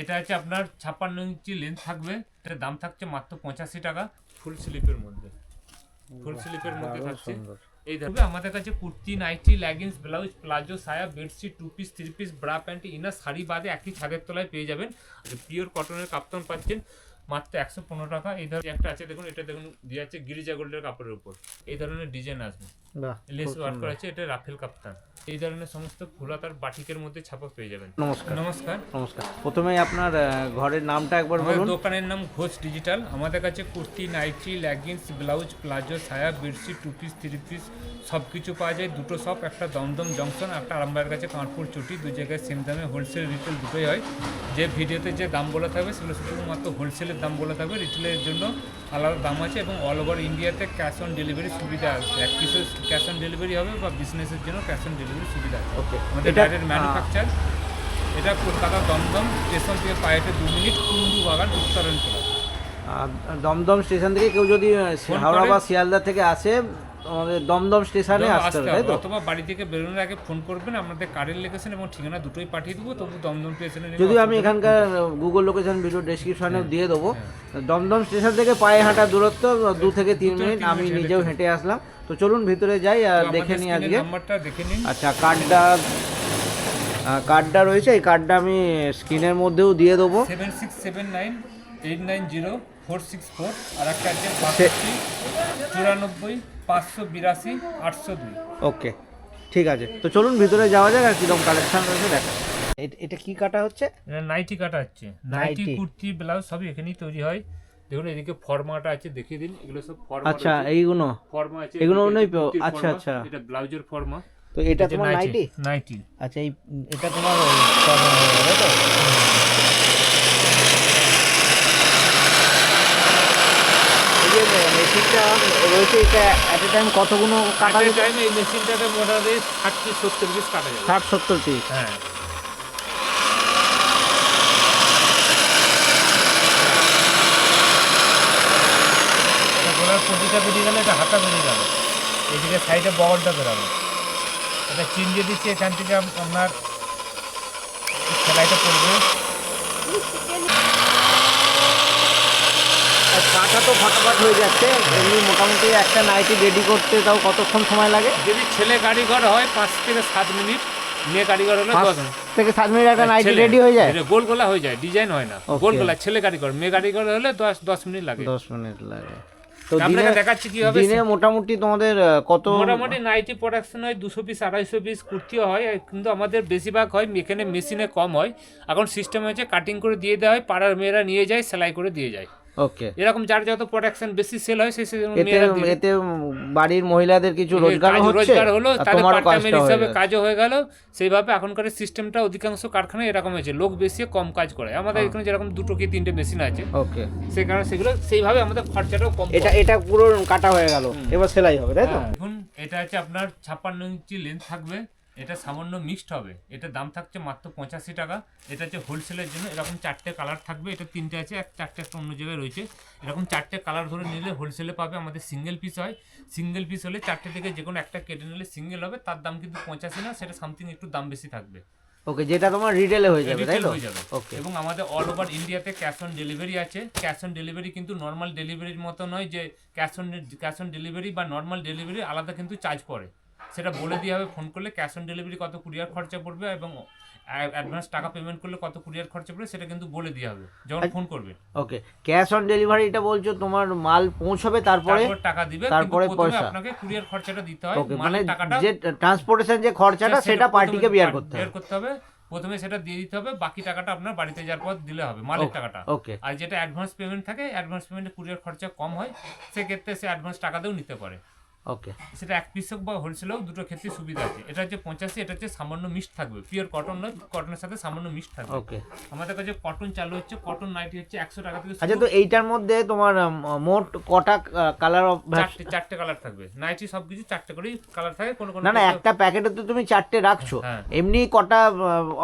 এটা আছে আপনার 56 ইঞ্চি লেন্থ থাকবে, এটার দাম থাকছে মাত্র 85 টাকা। ফুল স্লিপের মধ্যে থাকছে। এই দেখো আমাদের কাছে kurti, nighty, leggings, blouse, palazzo, সায়া, bedsheet, two piece, three piece, bra, pant, inner, sari বাদে একই ছাদের তলায় পেয়ে যাবেন। পিওর কটনের কাপ্তান পাচ্ছেন মাত্র 115 টাকা। এই ধরনের একটা আছে দেখুন, এটা দেখুন দিয়ে আছে গিরিজা গোল্ডের কাপড়ের উপর, এই ধরনের ডিজাইন আসবে, লেস ওয়ার্ক করা আছে, এটা রাফেল কাপ্তান। এই ধরনের সমস্ত ফুলাতার বাটিকের মধ্যে ছাপা পেয়ে যাবেন। নমস্কার। নমস্কার। প্রথমেই আপনার ঘরের নামটা একবার বলুন। দোকানের নাম ঘোষ ডিজিটাল। আমাদের কাছে kurti, nighty, leggings, blouse, palazzo, সায়া, bedsheet, two piece, three piece সব কিছু পাওয়া যায়। দুটো শপ, একটা দমদম জংশন, একটা আরামবাগের কাছে কানপুর চটি, দু জায়গায় সেম দামে হোলসেল রিটেল দুটোই হয়। যে ভিডিওতে যে দাম বলা থাকবে সেগুলো শুধুমাত্র হোলসেলের দাম বলা থাকবে, রিটেলের জন্য আলাদা দাম আছে। এবং অল ওভার ইন্ডিয়াতে ক্যাশ অন ডেলিভারি সুবিধা আছে। এক পিসের ক্যাশ অন ডেলিভারি হবে বা বিজনেসের জন্য ক্যাশ অন ডেলিভারি সুবিধা আছে। ওকে, আমাদের ডাইরেক্ট ম্যানুফ্যাকচার। এটা কলকাতা দমদম স্টেশন থেকে পায়ে হেঁটে 2 মিনিট, কুন্ডু বাগান, উত্তরাঞ্চল। দমদম স্টেশন থেকে কেউ যদি হাওড়া বা শিয়ালদা থেকে আসে, আমাদের দমদম স্টেশনে আসতে হবে, তাই তো? অথবা বাড়ি থেকে বেরোনোর আগে ফোন করবেন, আপনাদের কারের লোকেশন এবং ঠিকানা দুটোই পাঠিয়ে দেবো। তবু দমদম স্টেশনে যদি আমি এখানকার গুগল লোকেশন ভিডিও ডেসক্রিপশনেও দিয়ে দেবো। দমদম স্টেশন থেকে পায়ে হাঁটা দূরত্ব 2 থেকে 3 মিনিট, আমি নিজেও হেঁটে আসলাম। তো চলুন ভিতরে যাই আর দেখে নিই আজকে। নাম্বারটা দেখে নিন। আচ্ছা, কার্ডটা রয়েছে, এই কার্ডটা আমি স্ক্রিনের মধ্যেও দিয়ে দেবো। 7679890464 আর একটা আছে 92 582 802। ওকে, ঠিক আছে। তো চলুন ভিতরে যাওয়া যাক আর কিরকম কালেকশন রয়েছে দেখা। এটা কি কাটা হচ্ছে? নাইটি কাটা হচ্ছে। নাইটি, কুর্তি, ব্লাউজ সবই এখানেই তৈরি হয়। দেখুন এদিকে ফর্মাটা আছে, দেখিয়ে দিন। এগুলো সব ফর্মা। আচ্ছা, এইগুলো ফর্মা আছে, এগুলো নয়। আচ্ছা আচ্ছা, এটা ব্লাউজের ফর্মা। তো এটা তোমার নাইটি? নাইটি। আচ্ছা, এটা তোমার ফর্মা হয়ে গেল তো? এই যে মেশিনটা রয়েছে, এটা এট এ টাইম কতগুলো কাটা যায়? টাইম এই মেশিনটাতে মোটামুটি 60-70 পিস কাটা যায়। 60-70 পিস? হ্যাঁ। প্রতিটা বেরিয়ে গেলে এটা হাতা বেরিয়ে গেল, এদিকে সাইডে বগলটা বেরাবে। এটা চিনজে দিচ্ছি, এখান থেকে আপনার সেলাইটা পড়বে। কাটা তো ফটাফট হয়ে যাচ্ছে। এমনি মোটামুটি একটা নাইটি রেডি করতে তাও কতক্ষণ সময় লাগে? যদি ছেলে কারিগর হয় 5 থেকে 7 মিনিট, মেয়ে কারিগর হলে 10 থেকে 7 মিনিট একটা নাইটি রেডি হয়ে যায়। গোল গোলা হয়ে যায়, ডিজাইন হয় না। গোল গোলা ছেলে কারিগর, মেয়ে কারিগর হলে 10 মিনিট লাগে। 10 মিনিট লাগে। তো আপনাকে দেখাচ্ছি কি হবে। দিনে মোটামুটি তোমাদের কত? মোটামুটি নাইটি প্রোডাকশন হয় 200 পিস 250 পিস, কুর্তিও হয়, কিন্তু আমাদের বেশিরভাগ হয় এখানে মেশিনে কম হয়। এখন সিস্টেম হয়েছে কাটিং করে দিয়ে দেওয়া হয়, পাড়ার মেয়েরা নিয়ে যায়, সেলাই করে দিয়ে যায়। ওকে, এরকম যার যত প্রোডাকশন বেশি সেল হয় সেই এতে বাড়ির মহিলাদের কিছু রোজগার হলো, তাদের পার্ট টাইমের হিসাবে কাজও হয়ে গেল। সেইভাবে এখনকার সিস্টেমটা অধিকাংশ কারখানায় এরকম হয়েছে, লোক বেশি কম কাজ করে। আমাদের এখানে যেরকম 2 কি 3টে মেশিন আছে, ওকে, সেই কারণে সেগুলো সেইভাবে আমাদের খরচাটাও কম। এটা পুরো কাটা হয়ে গেল, এবার সেলাই হবে, তাই তো? এখন এটা আছে আপনার 56 ইঞ্চি লেন্থ থাকবে, এটা সামান্য মিক্সড হবে। এটার দাম থাকছে মাত্র 85 টাকা। এটা হচ্ছে হোলসেলের জন্য। এরকম 4টে কালার থাকবে, এটা 3টে আছে, 4টে একটা অন্য জায়গায় রয়েছে। এরকম 4টে কালার ধরে নিলে হোলসেলে পাবে। আমাদের সিঙ্গেল পিস হয়, সিঙ্গেল পিস হলে 4টে থেকে যে কোনো একটা কেটে নিলে সিঙ্গেল হবে। তার দাম কিন্তু 85 না, সেটা সামথিং একটু দাম বেশি থাকবে। ওকে, যেটা তোমার রিটেলে হয়ে যাবে, তাই তো? ওকে। এবং আমাদের অল ওভার ইন্ডিয়াতে ক্যাশ অন ডেলিভারি আছে। ক্যাশ অন ডেলিভারি কিন্তু নর্মাল ডেলিভারির মতো নয় যে ক্যাশ অন ডেলিভারি বা নর্মাল ডেলিভারি আলাদা কিন্তু চার্জ পড়ে। সেটা বলে দিয়ে হবে ফোন করলে, ক্যাশ অন ডেলিভারি কত কুরিয়ার খরচা পড়বে এবং অ্যাডভান্স টাকা পেমেন্ট করলে কত কুরিয়ার খরচা পড়বে সেটা কিন্তু বলে দিয়ে হবে যখন ফোন করবে। ওকে, ক্যাশ অন ডেলিভারিটা বলছো তোমার মাল পৌঁছবে, তারপরে টাকা দিবে, তারপরে পয়সা আপনাকে কুরিয়ার খরচাটা দিতে হয়। মানে যে ট্রান্সপোর্টেশন যে খরচাটা সেটা পার্টিকে বিয়ার করতে হবে। প্রথমে সেটা দিয়ে দিতে হবে, বাকি টাকাটা আপনার বাড়িতে যাওয়ার পর দিলে হবে, মালের টাকাটা। ওকে, আর যেটা অ্যাডভান্স পেমেন্ট থাকে, অ্যাডভান্স পেমেন্টে কুরিয়ার খরচা কম হয়, সেক্ষেত্রে সে অ্যাডভান্স টাকাতেও নিতে পারে। ওকে, সেটা এক পিস হোক বা হোলসেল হোক, দুটো ক্ষেত্রে সুবিধা আছে। এটা হচ্ছে 85, এটা হচ্ছে সামান্য মিক্সড থাকবে, পিওর কটন নয়, কটনের সাথে সামান্য মিক্সড থাকবে। ওকে, আমাদের কাছে কটন চালু হচ্ছে, কটন নাইটি হচ্ছে 100 টাকা থেকে। আচ্ছা, তো এইটার মধ্যে তোমার মোট কটা কালার? 4টে কালার থাকবে। নাইটি সবকিছু 4টে করেই কালার থাকে। না, একটা প্যাকেটে তো তুমি 4টে রাখছো, এমনি কটা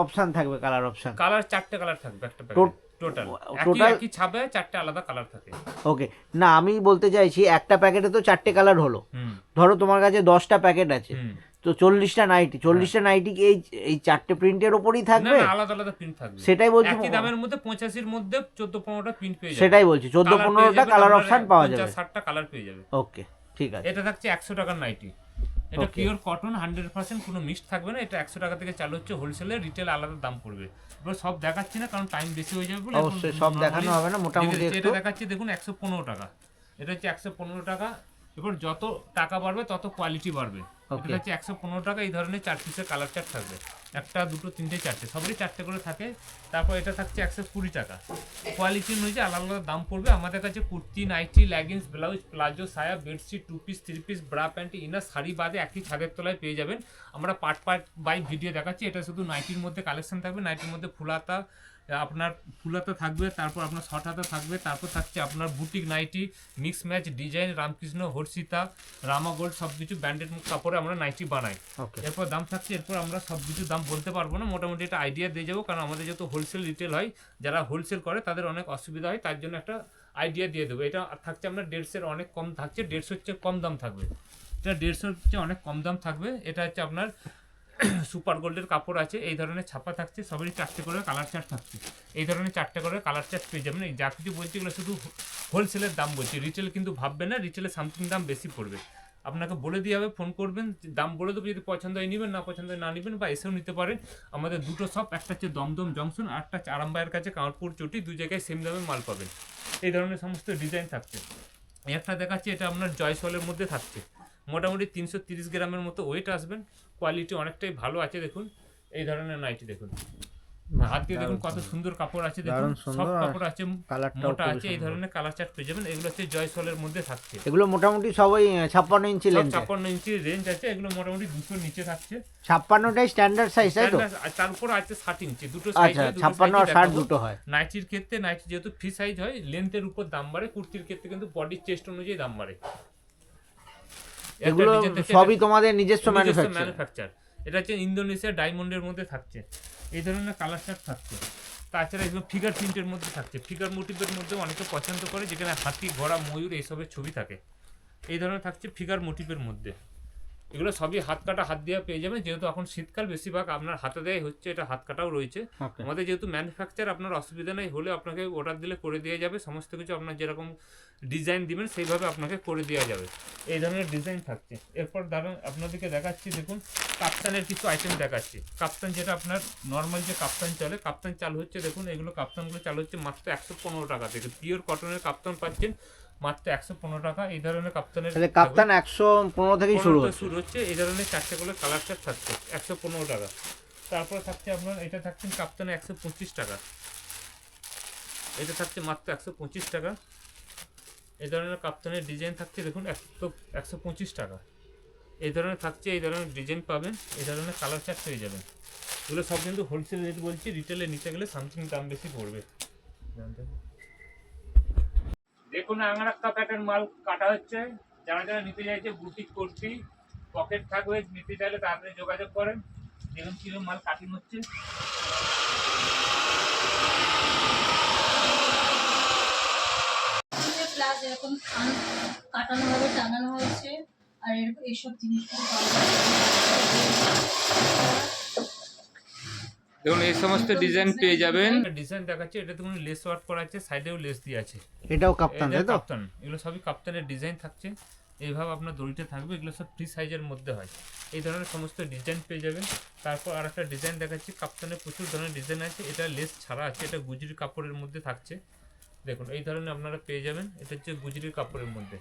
অপশন থাকবে? কালার অপশন 4টে কালার থাকবে একটা প্যাকেট। টোটাল একই ছাপে 4টে আলাদা কালার থাকে। ওকে, না আমি বলতে চাইছি একটা প্যাকেটে তো 4টে কালার হলো। ধরো তোমার কাছে 10টা প্যাকেট আছে, তো 40টা নাইটি কি এই 4টে প্রিন্টের ওপরই না থাকবে? না, আলাদা আলাদা প্রিন্ট থাকবে। সেটাই বলছি, একই দামের মধ্যে 85 এর মধ্যে 14-15টা প্রিন্ট পেয়ে যাবে। সেটাই বলছি 14-15টা কালার অপশন পাওয়া যাবে। 50-60টা কালার পেয়ে যাবে। ওকে, ঠিক আছে। এটা থাকছে 100 টাকার নাইটি। এটা Okay. পিওর কটন, 100% কোনো মিক্স থাকবে না। এটা 100 টাকা থেকে চালু হচ্ছে, হোলসেলে, রিটেল আলাদা দাম পড়বে। এবার সব দেখাচ্ছি না কারণ টাইম বেশি হয়ে যাবে বলে। অবশ্যই সব দেখানো হবে না, মোটামুটি এটা একটু। দেখাচ্ছি দেখুন 115 টাকা। এটা হচ্ছে 115 টাকা। এবার যত টাকা বাড়বে তত কোয়ালিটি বাড়বে। এটা হচ্ছে 115 টাকা। এই ধরনের 4 পিসের কালার চার্ট থাকবে, 1, 2, 3, 4, সবারই 4টে করে থাকে। তারপর এটা থাকছে 120 টাকা। কোয়ালিটি অনুযায়ী আলাদা আলাদা দাম পড়বে। আমাদের কাছে kurti, nighty, leggings, blouse, palazzo, সায়া, bedsheet, 2 piece, 3 piece, bra, pant, inner, sari বাদে একই ছাদের তলায় পেয়ে যাবেন। আমরা পার্ট বাই ভিডিও দেখাচ্ছি। এটা শুধু নাইটির মধ্যে কালেকশন থাকবে। নাইটির মধ্যে ফুলাতা, আপনার ফুলাতা থাকবে, তারপর আপনার শর্ট হাতা থাকবে, তারপর থাকছে আপনার boutique nighty, mix match design, Ramakrishna, Harshita, Rama gold, সব কিছু ব্র্যান্ডেড কাপড়ে আমরা নাইটি বানাই। এরপর দাম থাকছে, এরপর আমরা সব কিছু দাম বলতে পারবো না, মোটামুটি একটা আইডিয়া দিয়ে যাবো, কারণ আমাদের যেহেতু হোলসেল রিটেল হয়, যারা হোলসেল করে তাদের অনেক অসুবিধা হয়, তার জন্য একটা আইডিয়া দিয়ে দেবো। এটা থাকছে আপনার 150-এর অনেক কম থাকছে, 150 হচ্ছে কম দাম থাকবে। এটা 150 হচ্ছে অনেক কম দাম থাকবে। এটা হচ্ছে আপনার সুপার গোল্ডের কাপড় আছে, এই ধরনের ছাপা থাকছে, সবারই 4টে করে কালার চার্ট থাকছে। এই ধরনের 4টে করে কালার চার্ট পেয়ে যাবেন। এই যা কিছু বলছি এগুলো শুধু হোলসেলের দাম বলছি, রিটেল কিন্তু ভাববেন না, রিটেলে সামথিং দাম বেশি পড়বে। আপনাকে বলে দিয়ে হবে, ফোন করবেন, দাম বলে দেবো, যদি পছন্দ হয় নেবেন, না পছন্দ হয় না নেবেন, বা এসেও নিতে পারেন। আমাদের দুটো শপ, একটা হচ্ছে দমদম জংশন, আর একটা হচ্ছে আরামবাগের কাছে কামারপুর চটি, 2 জায়গায় সেম দামে মাল পাবেন। এই ধরনের সমস্ত ডিজাইন থাকছে। একটা দেখাচ্ছি, এটা আপনার জয়সলের মধ্যে থাকছে, মোটামুটি 330 গ্রামের মতো ওয়েট আসবেন। কোয়ালিটি অনেকটাই ভালো আছে। দেখুন এই ধরনের নাইটি দেখুন, হাত দিয়ে দেখুন কত সুন্দর কাপড় আছে, দেখুন সব কাপড় আছে, মোটা আছে। এই ধরনের কালার চার্ট পেয়ে যাবেন। এগুলো হচ্ছে জয়সলের মধ্যে থাকছে। এগুলো মোটামুটি সবাই 56 ইঞ্চি লেন্থ, 56 ইঞ্চি রেঞ্জ আছে। এগুলো মোটামুটি 200 নিচে থাকছে। 56টাই স্ট্যান্ডার্ড সাইজ, তাই তো? তারপর আছে 60 ইঞ্চি, দুটো সাইজ। আচ্ছা, 56 আর 60 দুটো হয়। নাইটির ক্ষেত্রে, নাইটি যেহেতু ফ্রি সাইজ হয়, লেন্থের উপর দাম বাড়ে। কুর্তির ক্ষেত্রে কিন্তু বডির চেস্ট অনুযায়ী দাম বাড়ে। এগুলো সবই তোমাদের নিজস্ব ম্যানুফ্যাকচার। এটা হচ্ছে ইন্দোনেশিয়া ডায়মন্ডের মধ্যে থাকছে। এই ধরনের কালার চার্ট থাকছে। তাছাড়া এগুলো ফিগার প্রিন্টের মধ্যে থাকছে। ফিগার মোটিভের মধ্যে অনেকে পছন্দ করে, যেখানে হাতি, ঘোড়া, ময়ূর এইসবের ছবি থাকে। এই ধরনের থাকছে ফিগার মোটিভের মধ্যে। এগুলো সবই হাত কাটা, হাত দেওয়া পেয়ে যাবেন। যেহেতু এখন শীতকাল, বেশিরভাগ আপনার হাতে দেওয়াই হচ্ছে। এটা হাত কাটাও রয়েছে। আমাদের যেহেতু ম্যানুফ্যাকচার, আপনার অসুবিধা নেই, হলে আপনাকে অর্ডার দিলে করে দেওয়া যাবে। সমস্ত কিছু আপনার যেরকম ডিজাইন দিবেন সেইভাবে আপনাকে করে দেওয়া যাবে। এই ধরনের ডিজাইন থাকছে। এরপর দাঁড়ান, আপনাদেরকে দেখাচ্ছি, দেখুন কাপ্তানের কিছু আইটেম দেখাচ্ছি। কাপ্তান যেটা আপনার নর্মাল যে কাপ্তান চলে, কাপ্তান চালু হচ্ছে, দেখুন এগুলো কাপ্তানগুলো চালু হচ্ছে মাত্র 115 টাকা থেকে। পিওর কটনের কাপ্তান পাচ্ছেন মাত্র 115 টাকা। এই ধরনের কাপ্তানের, তাহলে কাপ্তান 115 থেকেই শুরু হচ্ছে। এই ধরনের 4টে করে কালার চার্ট থাকছে, 115 টাকা। তারপর থাকছে আপনার, এটা থাকছে কাপ্তানে 125 টাকা। এটা থাকছে মাত্র 125 টাকা। এই ধরনের কাপ্তানের ডিজাইন থাকছে, দেখুন 125 টাকা। এই ধরনের থাকছে, এই ধরনের ডিজাইন পাবেন, এই ধরনের কালার চার্ট পেয়ে যাবেন। এগুলো সব কিন্তু হোলসেল রেট বলছি, রিটেলে নিতে গেলে সামথিং দাম বেশি পড়বে। দেখুন আঙ্গারাক্কা প্যাটার্ন মাল কাটা হচ্ছে। যারা যারা নিতে চাইছে, বুটিক কুর্তি, পকেট থাকবে, নিতে চাইলে তাড়াতাড়ি যোগাযোগ করেন। দেখুন কিরকম মাল কাটিং হচ্ছে। প্লাস এরকম কাটানো হবে, টাঙানো হয়েছে, আর এরকম এইসব জিনিসগুলো দেখুন এই সমস্ত ডিজাইন পেয়ে যাবেন। ডিজাইন দেখাচ্ছে, এটা দেখুন লেস ওয়ার্ক করা আছে, সাইডেও লেস দিয়ে আছে। এটাও কাপ্তান, তাই তো? কাপ্তান, এগুলো সবই কাপ্তানের ডিজাইন থাকছে। এইভাবে আপনার দড়িটা থাকবে। এগুলো সব ফ্রি সাইজের মধ্যে হয়। এই ধরনের সমস্ত ডিজাইন পেয়ে যাবেন। তারপর আর একটা ডিজাইন দেখাচ্ছি। কাপ্তানের প্রচুর ধরনের ডিজাইন আছে। এটা লেস ছাড়া আছে, এটা গুজরি কাপড়ের মধ্যে থাকছে। দেখুন এই ধরনের আপনারা পেয়ে যাবেন। এটা হচ্ছে গুজরির কাপড়ের মধ্যে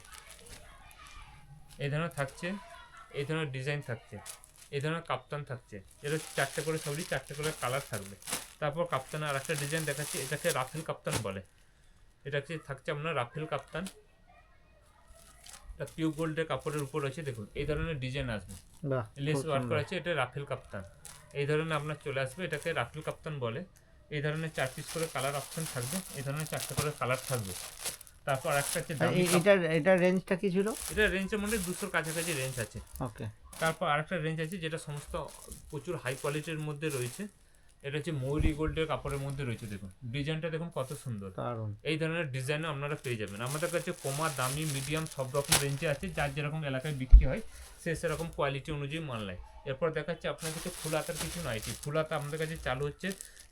এই ধরনের থাকছে। এই ধরনের ডিজাইন থাকছে। এই ধরনের কাপ্তান থাকছে। এটা 4টে করে, সবই 4টে করে কালার থাকবে। তারপর কাপ্তানে আর একটা ডিজাইন দেখাচ্ছি, এটাকে রাফেল কাপ্তান বলে। এটা থাকছে আপনার রাফেল কাপ্তান। এটা পিওর গোল্ডের কাপড়ের উপর আছে। দেখুন এই ধরনের ডিজাইন আসবে, লেস ওয়ার্ক করা আছে। এটা রাফেল কাপ্তান, এই ধরনের আপনার চলে আসবে। এটাকে রাফেল কাপ্তান বলে। এই ধরনের 4 পিস করে কালার অপশন থাকবে। এই ধরনের 4টে করে কালার থাকবে। তারপর একটা হচ্ছে এটা রেঞ্জটা কি ছিল? এটা রেঞ্জের মধ্যে 200 কাছাকাছি রেঞ্জ আছে। ওকে। তারপর আরেকটা রেঞ্জ আছে, যেটা সমস্ত প্রচুর হাই কোয়ালিটির মধ্যে রয়েছে। এটা হচ্ছে ময়ূরী গোল্ডের কাপড়ের মধ্যে রয়েছে। দেখুন ডিজাইনটা দেখুন কত সুন্দর। এই ধরনের ডিজাইনও আপনারা পেয়ে যাবেন। আমাদের কাছে কমা, দামি, মিডিয়াম সব রকম রেঞ্জে আছে। যার যেরকম এলাকায় বিক্রি হয়, সে সেরকম কোয়ালিটি অনুযায়ী মাল নেয়। এরপর দেখাচ্ছি আপনাদেরকে ফুল হাতার কিছু নাইটি। ফুল হাতা আমাদের কাছে চালু হচ্ছে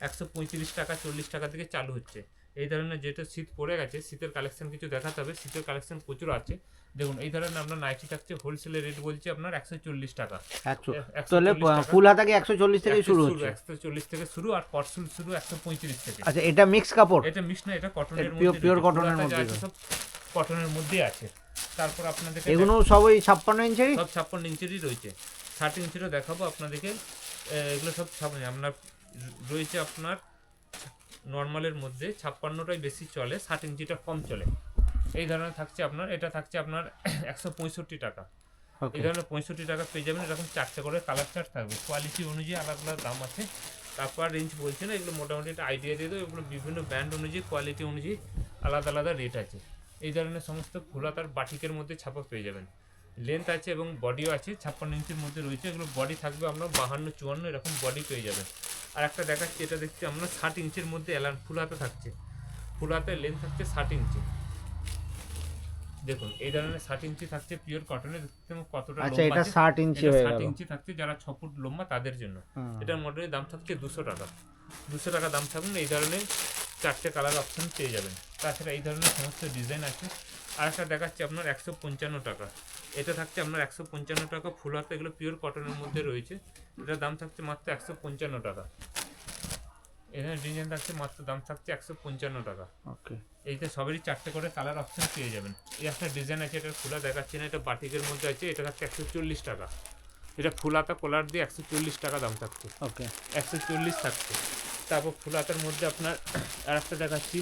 135 টাকা 40 টাকা থেকে চালু হচ্ছে। এই ধরনের যেটা শীত পড়ে গেছে, শীতের কালেকশন কিছু দেখাতে হবে। শীতের কালেকশন প্রচুর আছে। দেখুন এই ধরনের আপনার নাইটি থাকছে, হোলসেলের রেট বলছি আপনার 140 টাকা। 100 তাহলে ফুল হাতা কি 140 থেকে শুরু হচ্ছে? 140 থেকে শুরু, আর কটসুল শুরু 135 থেকে। আচ্ছা, এটা মিক্স কাপড়? এটা মিক্স না, এটা কটনের পিওর মধ্যে, পিওর কটনের ফুল হাতা যা মধ্যে। আছে সব কটনের মধ্যেই আছে। তারপর আপনাদের এগুলো সবই 56 ইঞ্চি? সব 56 ইঞ্চিরই রয়েছে। 60 ইঞ্চিরও দেখাবো আপনাদেরকে। এগুলো সব আপনার রয়েছে আপনার নর্মালের মধ্যে 56টাই বেশি চলে, 60 ইঞ্চিটা কম চলে। এই ধরনের থাকছে আপনার, এটা থাকছে আপনার 165 টাকা। এই ধরনের 65 টাকা পেয়ে যাবেন। এরকম 4টে করে কালার চার্ট থাকবে, কোয়ালিটি অনুযায়ী আলাদা আলাদা দাম আছে। তারপর রেঞ্জ বলছে না, এগুলো মোটামুটি একটা আইডিয়া দিয়ে দেবো। এগুলো বিভিন্ন ব্র্যান্ড অনুযায়ী, কোয়ালিটি অনুযায়ী আলাদা আলাদা রেট আছে। এই ধরনের সমস্ত ফুল হাতার বাটিকের মধ্যে ছাপা পেয়ে যাবেন। লেন্থ আছে এবং বডিও আছে, 56 ইঞ্চির মধ্যে রয়েছে। এগুলো বডি থাকবে আপনার 52 54 এরকম বডি পেয়ে যাবেন। আর একটা দেখাচ্ছি, এটা দেখছি আমরা 60 ইঞ্চির মধ্যে এলান ফুল হাতে থাকছে। ফুল হাতের লেন্থ থাকছে 60 ইঞ্চি। দেখুন এই ধরনের 60 ইঞ্চি থাকছে পিওর কটনের। দেখতে কতটা লম্বা। আচ্ছা, এটা 60 ইঞ্চি হয়ে গেল। 60 ইঞ্চি থাকছে যারা 6 ফুট লম্বা তাদের জন্য। এটার মডেলের দাম থাকছে 200 টাকা। 200 টাকা দাম থাকুন। এই ধরনের 4টে কালার অপশন পেয়ে যাবেন। তাছাড়া এই ধরনের সমস্ত ডিজাইন আছে। আর একটা দেখাচ্ছি আপনার 155 টাকা। এটা থাকছে আপনার 155 টাকা ফুল হাতে। এগুলো পিওর কটনের মধ্যে রয়েছে। এটার দাম থাকছে মাত্র 155 টাকা। এখানে ডিজাইন থাকছে মাত্র, দাম থাকছে 155 টাকা। ওকে, এইতে সবেরই 4টে করে কালার অপশন পেয়ে যাবেন। এই একটা ডিজাইন আছে, এটা খোলা দেখাচ্ছি না, এটা বাটিকের মধ্যে আছে। এটা থাকছে 140 টাকা। এটা ফুল হাতা কলার দিয়ে 140 টাকা দাম থাকছে। ওকে, 140 থাকছে। তারপর ফুল হাতার মধ্যে আপনার আর একটা দেখাচ্ছি,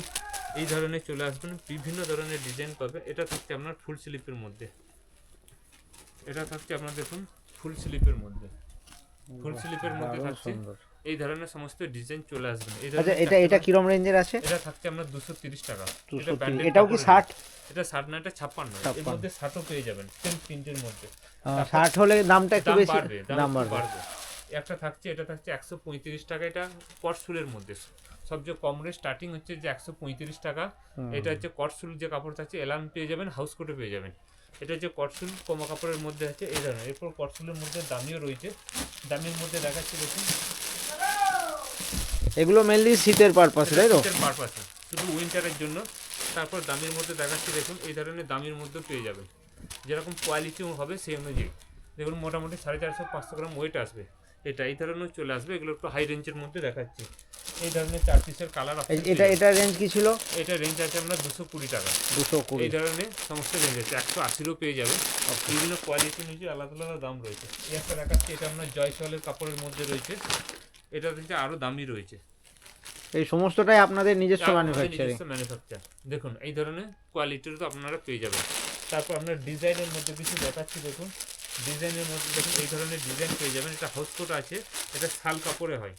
এই ধরনের চলে আসবেন, বিভিন্ন ধরনের ডিজাইন পাবে। এটা থাকছে আপনার ফুল স্লিপের মধ্যে। এটা থাকছে আপনার দেখুন ফুল স্লিপের মধ্যে। ফুল স্লিপের মধ্যে থাকছে এই ধরনের সমস্ত ডিজাইন চলে আসবে। আচ্ছা, এটা কিরকম রেঞ্জের আছে? এটা থাকছে আপনার 230 টাকা। এটাও কি 60? এটা 60 না, এটা 56। এর মধ্যে 60ও পেয়ে যাবেন, সেম প্রিন্টের মধ্যে। 60 হলে দামটা একটু বেশি, দাম বাড়বে। একটা থাকছে, এটা থাকছে 135 টাকা। এটা কটসুলের মধ্যে সবচেয়ে কম রেট স্টার্টিং হচ্ছে যে 135 টাকা। এটা হচ্ছে কটসুল যে কাপড় থাকছে, এলান পেয়ে যাবেন, হাউস কোটে পেয়ে যাবেন। এটা হচ্ছে কটসুল কমা কাপড়ের মধ্যে আছে এই ধরনের। এরপর কটসুলের মধ্যে দামিও রয়েছে। দামের মধ্যে দেখাচ্ছি দেখুন, এগুলো মেইনলি শীতের পারপাসে, তাই তো? শীতের পারপাসে, শুধু উইন্টারের জন্য। তারপর দামের মধ্যে দেখাচ্ছি দেখুন, এই ধরনের দামের মধ্যে পেয়ে যাবেন। যেরকম কোয়ালিটি হবে সেই অনুযায়ী দেখুন, মোটামুটি 450-500 গ্রাম ওয়েট আসবে। এটা এই ধরনের চলে আসবে। এগুলো একটু হাই রেঞ্জের মধ্যে দেখাচ্ছি। এই ধরনের 4 পিসের কালার আছে। এটা রেঞ্জ কি ছিল? এটা রেঞ্জ আছে আমরা 220 টাকা। 220। এই ধরনের সমস্ত রেঞ্জ আছে। 180ও পেয়ে যাবে। বিভিন্ন কোয়ালিটি অনুযায়ী আলাদা আলাদা দাম রয়েছে। এই একটা দেখাচ্ছি, এটা আপনার জয়সওয়ালের কাপড়ের মধ্যে রয়েছে। এটা থেকে আরও দামি রয়েছে। এই সমস্তটাই আপনাদের নিজস্ব ম্যানুফ্যাকচারিং? ম্যানুফ্যাকচার। দেখুন এই ধরনের কোয়ালিটির তো আপনারা পেয়ে যাবেন। তারপর আপনার ডিজাইনের মধ্যে কিছু দেখাচ্ছি দেখুন। ডিজাইনের মধ্যে দেখুন এই ধরনের ডিজাইন পেয়ে যাবেন। এটা হাউস কোট আছে, এটা শাল কাপড়ে হয়।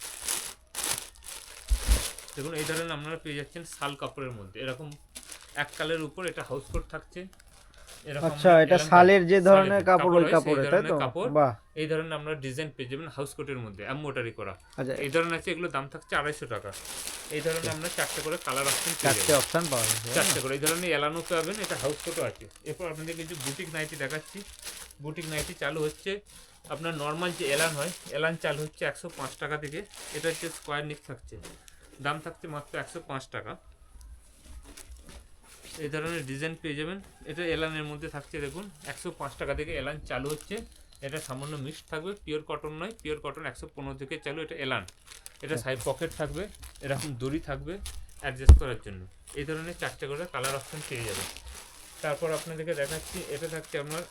দেখুন এই ধরনের আপনারা পেয়ে যাচ্ছেন শাল কাপড়ের মধ্যে। এরকম এক কালের উপর এটা হাউস কোট থাকছে। আচ্ছা, এটা শালের যে ধরনের কাপড়, ওই কাপড়ে, তাই তো? বাহ, এই ধরনের আমরা ডিজাইন পেয়ে যাবেন হাউস কোটের মধ্যে, এমব্রয়ডারি করা। আচ্ছা, এই ধরনের আছে, এগুলো দাম থাকছে 250 টাকা। এই ধরনের আমরা 4টে করে কালার অপশন পেয়ে যাবেন। 4টে অপশন পাওয়া যাবে। 4টে করে এই ধরনের এলানো পাবেন। এটা হাউস কোটও আছে। এরপর আপনাদের কিছু বুটিক নাইটি দেখাচ্ছি। বুটিক নাইটি চালু হচ্ছে আপনার নর্মাল যে এলান হয়, এলান চালু হচ্ছে 105 টাকা থেকে। এটা হচ্ছে স্কোয়ার নেক থাকছে, দাম থাকছে মাত্র 105 টাকা। এই ধরনের ডিজাইন পেয়ে যাবেন। এটা এলানের মধ্যে থাকছে দেখুন, 105 টাকা থেকে এলান চালু হচ্ছে। এটা সামান্য মিক্সড থাকবে, পিওর কটন নয়। পিওর কটন 115 থেকে চালু। এটা এলান। এটা সাইড পকেট থাকবে, এরকম দড়ি থাকবে অ্যাডজাস্ট করার জন্য। এই ধরনের 4টে করে কালার অপশন পেয়ে যাবে। তারপর আপনাদেরকে দেখাচ্ছি, এটা থাকছে আপনার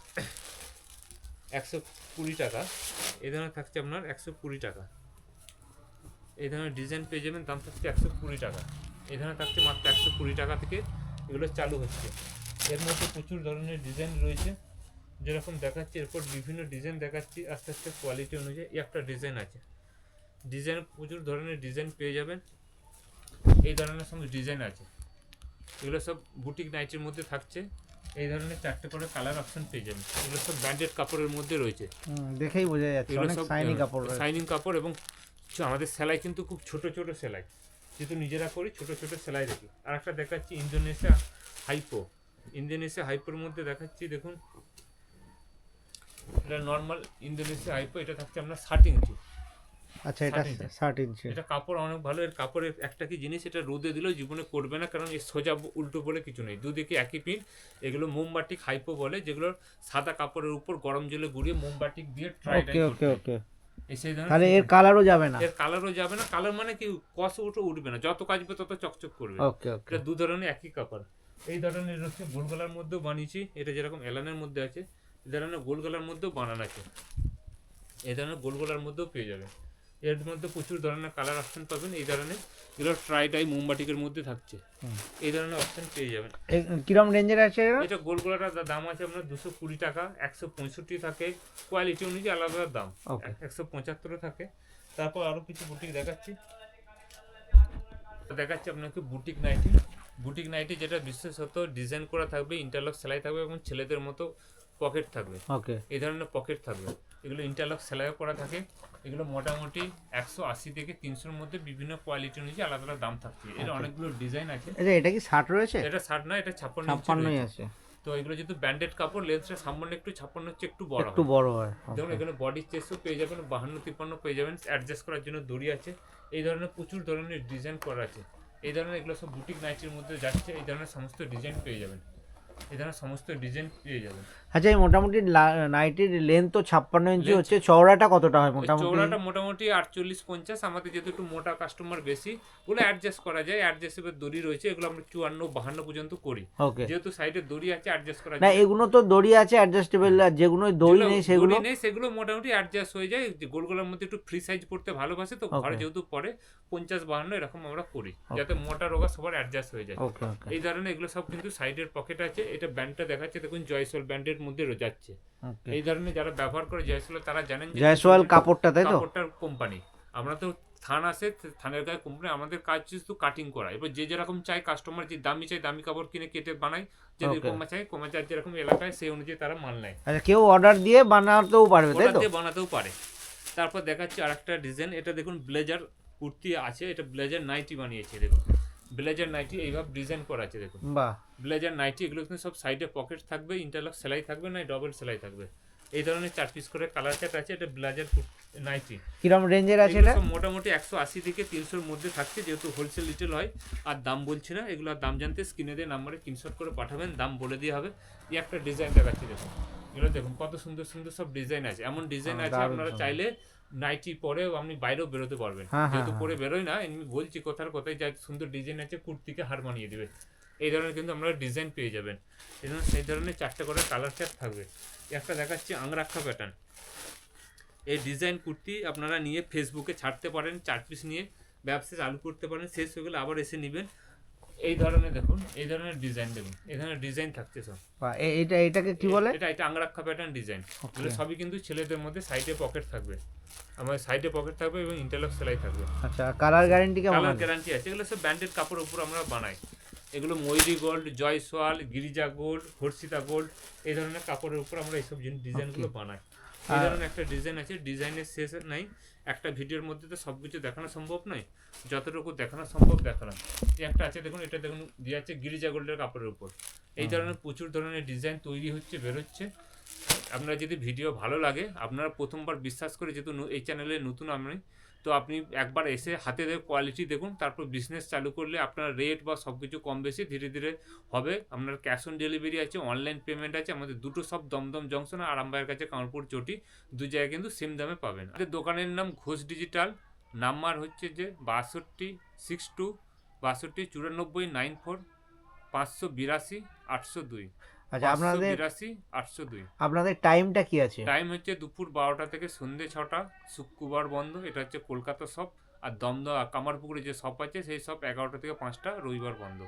120 টাকা। এই ধরনের থাকছে আপনার 120 টাকা। এই ধরনের ডিজাইন পেয়ে যাবেন, দাম থাকছে 120 টাকা। এই ধরনের থাকছে মাত্র 120 টাকা থেকে এগুলো চালু হচ্ছে। এর মধ্যে প্রচুর ধরনের ডিজাইন রয়েছে, যেরকম দেখাচ্ছি। এরপর বিভিন্ন ডিজাইন দেখাচ্ছি আস্তে আস্তে কোয়ালিটি অনুযায়ী। একটা ডিজাইন আছে, ডিজাইন প্রচুর ধরনের ডিজাইন পেয়ে যাবেন। এই ধরনের সব ডিজাইন আছে, এগুলো সব বুটিক নাইটির মধ্যে থাকছে। এই ধরনের 4টে করে কালার অপশন পেয়ে যাবেন। এগুলো সব ব্র্যান্ডেড কাপড়ের মধ্যে রয়েছে, দেখেই বোঝা যাচ্ছে অনেক শাইনি কাপড়। শাইনিং কাপড় এবং আমাদের সেলাই কিন্তু খুব ছোট ছোট সেলাই, যেহেতু নিজেরা করি ছোট ছোট সেলাই দেখি। আর একটা দেখাচ্ছি ইন্দোনেশিয়া হাইপো। ইন্দোনেশিয়া হাইপোর মধ্যে দেখাচ্ছি দেখুন, এটা নর্মাল ইন্দোনেশিয়া আইপো, এটা থাকছে আপনার 60 ইঞ্চি। আচ্ছা, এটা 60 ইঞ্চি। 60 ইঞ্চি। এটা কাপড় অনেক ভালো, এর কাপড়ের একটা কি জিনিস, এটা রোদে দিলেও জীবনে করবে না, কারণ এই সোজা উল্টো বলে কিছু নেই, দুদিকে একই পিন। এগুলো মোমবাটিক হাইপো বলে, যেগুলো সাদা কাপড়ের উপর গরম জলে গুঁড়িয়ে মোমবাটিক দিয়ে ট্রাই ওকে ওকে ওকে। এই সেই ধরনের। তাহলে এর কালারও যাবে না? এর কালারও যাবে না, কালার মানে কি কস উঠবে না, যত কাচবে তত চকচক করবে। ওকে ওকে। এটা দু ধরনের একই কাপড়। এই ধরনের হচ্ছে গোল গলার মধ্যেও বানিয়েছি, এটা যেরকম এলানের মধ্যে আছে, এই ধরনের গোল গলার মধ্যেও বানানো আছে, এই ধরনের গোল গলার মধ্যেও পেয়ে যাবে। এর মধ্যে প্রচুর ধরনের কালার অপশন পাবেন, এই ধরনের এগুলো ট্রাই ডাই মোমবাটিকের মধ্যে থাকছে, এই ধরনের অপশন পেয়ে যাবেন। কিরম রেঞ্জের আছে এটা? এটা গোল গলাটার দাম আছে আপনার 220 টাকা, 165 থাকে, কোয়ালিটি অনুযায়ী আলাদা আলাদা দাম। 175 থাকে। তারপর আরো কিছু বুটিক দেখাচ্ছি আপনাকে বুটিক নাইটি। বুটিক নাইটি যেটা বিশেষত ডিজাইন করা থাকবে, ইন্টারলক সেলাই থাকবে এবং ছেলেদের মতো পকেট থাকবে। ওকে। এই ধরনের পকেট থাকবে, এগুলো ইন্টারলক সেলাই করা থাকে। এগুলো মোটামুটি 180 থেকে 300-র মধ্যে বিভিন্ন কোয়ালিটি অনুযায়ী আলাদা আলাদা দাম থাকছে। এর অনেকগুলো ডিজাইন আছে। এটা কি 60 রয়েছে? এটা 60 না, এটা 56 56ই আছে। তো এগুলো যেহেতু ব্যান্ডেড কাপড়, লেন্সটা সামান্য একটু 56 হচ্ছে একটু বড়, একটু বড় হয়। দেখুন এখানে বডি চেস্টও পেয়ে যাবেন, 52-53 পেয়ে যাবেন, অ্যাডজাস্ট করার জন্য দড়ি আছে। এই ধরনের প্রচুর ধরনের ডিজাইন করা আছে। এই ধরনের এগুলো সব বুটিক নাইটির মধ্যে যাচ্ছে, এই ধরনের সমস্ত ডিজাইন পেয়ে যাবেন, এই ধরনের সমস্ত ডিজাইন পেয়ে যাবেন। আচ্ছা, এই মোটামুটি নাইটির লেন্থ তো 56 ইঞ্চি হচ্ছে, চওড়াটা কতটা হয় মোটামুটি? চওড়াটা মোটামুটি 48-50। আমাদের যেহেতু একটু মোটা কাস্টমার বেশি, ওগুলো অ্যাডজাস্ট করা যায়, অ্যাডজাস্টেবল দড়ি রয়েছে, এগুলো আমরা 54-52 পর্যন্ত করি। ওকে। যেহেতু সাইডে দড়ি আছে, অ্যাডজাস্ট করা না, যায়। এগুলো তো দড়ি আছে অ্যাডজাস্টেবল, আর যেগুলো দড়ি নেই সেগুলো মোটামুটি অ্যাডজাস্ট হয়ে যায়। গোলগোলার মধ্যে একটু ফ্রি সাইজ পড়তে ভালোবাসে, তো ঘরে যেহেতু পরে 50-52 এরকম আমরা করি, যাতে মোটা রোগা সবার অ্যাডজাস্ট হয়ে যায়। ওকে ওকে। এই ধরনের এগুলো সব কিন্তু সাইডের পকেট আছে। এটা ব্যান্ডটা দেখাচ্ছে, দেখুন জয়সওয়াল ব্যান্ডের মধ্যে যাচ্ছে। এই ধরনের যারা ব্যবহার করে জয়সওয়াল, তারা জানেন জয়সওয়াল কাপড়টা, তাই তো? কাপড়টার কোম্পানি। আমরা তো থান আছে, থানের গায়ে কোম্পানি, আমাদের কাজ শুধু কাটিং করা। এবার যে যেরকম চাই, কাস্টমার যে দামি চাই দামি কাপড় কিনে কেটে বানাই, যদি কমা চাই কমা চাই, যেরকম এলাকায় সেই অনুযায়ী তারা মাল নেয়। আচ্ছা, কেউ অর্ডার দিয়ে বানাতেও পারবে, তাই তো? বানাতেও পারে। তারপর দেখাচ্ছি আরেকটা ডিজাইন, এটা দেখুন ব্লেজার কুর্তি আছে, এটা ব্লেজার নাইটি বানিয়েছে, দেখুন ব্লেজার নাইটি এইভাবে ডিজাইন করা আছে, দেখুন বাহ। Blazer nighty. এগুলো কিন্তু সব সাইডে পকেট থাকবে, ইন্টারলক সেলাই থাকবে না, ডবল সেলাই থাকবে। এই ধরনের 4 পিস করে কালার চার্ট আছে। এটা ব্লেজার নাইটি। কিরম রেঞ্জের আছে এটা? মোটামুটি 180 থেকে 300-র মধ্যে থাকছে, যেহেতু হোলসেল রিটেল হয়। আর দাম বলছি না, এগুলো দাম জানতে স্ক্রিনে দিয়ে নাম্বারে স্ক্রিনশট করে পাঠাবেন, দাম বলে দিয়ে হবে। এই একটা ডিজাইন দেখাচ্ছি, দেখুন এগুলো দেখুন কত সুন্দর সুন্দর সব ডিজাইন আছে। এমন ডিজাইন আছে আপনারা চাইলে নাইটি পরেও আপনি বাইরেও বেরোতে পারবেন, যেহেতু পরে বেরোয় না, এমনি বলছি কোথার কোথায় যা সুন্দর ডিজাইন আছে, কুর্তিকে হার মানিয়ে দিবে। এই ধরনের কিন্তু আপনারা ডিজাইন পেয়ে যাবেন। এই ধরনের সেই ধরনের 4টে করে কালার চার্ট থাকবে। একটা দেখাচ্ছি আংরাক্ষা প্যাটার্ন। এই ডিজাইন কুর্তি আপনারা নিয়ে ফেসবুকে ছাড়তে পারেন, 4 পিস নিয়ে ব্যবসা চালু করতে পারেন, শেষ হয়ে গেলে আবার এসে নেবেন। এই ধরনের দেখুন, এই ধরনের ডিজাইন দেখুন, এই ধরনের ডিজাইন থাকছে সব। এটাকে কি বলে? এটা আংরাক্ষা প্যাটার্ন ডিজাইন। এগুলো সবই কিন্তু ছেলেদের মধ্যে সাইডে পকেট থাকবে, আমার সাইডে পকেট থাকবে এবং ইন্টারলক সেলাই থাকবে। আচ্ছা, কালার গ্যারান্টি কেমন? কালার গ্যারান্টি আছে। এগুলো সব ব্র্যান্ডেড কাপড়ের উপর আমরা বানাই। এগুলো Mayuri gold, Jaiswal, Girija gold, Harshita gold, এই ধরনের কাপড়ের উপর আমরা এইসব ডিজাইনগুলো বানাই। এই ধরনের একটা ডিজাইন আছে, ডিজাইনের শেষ নাই। একটা ভিডিওর মধ্যে তো সব কিছু দেখানো সম্ভব নয়, যতটুকু দেখানো সম্ভব দেখালাম। একটা আছে দেখুন, এটা দেখুন দিয়ে আছে গিরিজা গোল্ডের কাপড়ের উপর। এই ধরনের প্রচুর ধরনের ডিজাইন তৈরি হচ্ছে, বেরোচ্ছে। আপনার যদি ভিডিও ভালো লাগে, আপনারা প্রথমবার বিশ্বাস করে, যেহেতু এই চ্যানেলে নতুন আমি, তো আপনি একবার এসে হাতে কোয়ালিটি দেখুন, তারপর বিজনেস চালু করলে আপনার রেট বা সব কিছু কম বেশি ধীরে ধীরে হবে। আপনার ক্যাশ অন ডেলিভারি আছে, অনলাইন পেমেন্ট আছে। আমাদের দুটো সব দমদম জংশন আর আরামবাগের কাছে কামারপুর চটি, দু জায়গায় কিন্তু সেম দামে পাবেন। আমাদের দোকানের নাম ঘোষ ডিজিটাল, নাম্বার হচ্ছে যে 6262 94 94 582 802। আচ্ছা, আপনাদের 802। আপনাদের টাইমটা কি আছে? টাইম হচ্ছে দুপুর 12টা থেকে সন্ধ্যে 6টা, শুক্রবার বন্ধ। এটা হচ্ছে কলকাতা শপ। আর দমদম কামারপুকুরে যে শপ আছে, সেই শপ 11টা থেকে 5টা, রবিবার বন্ধ।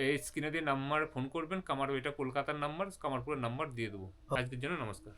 এই স্ক্রিনে দিয়ে নাম্বার ফোন করবেন, এটা কলকাতার নাম্বার, কামারপুরের নাম্বার দিয়ে দেবো। আজকের জন্য নমস্কার।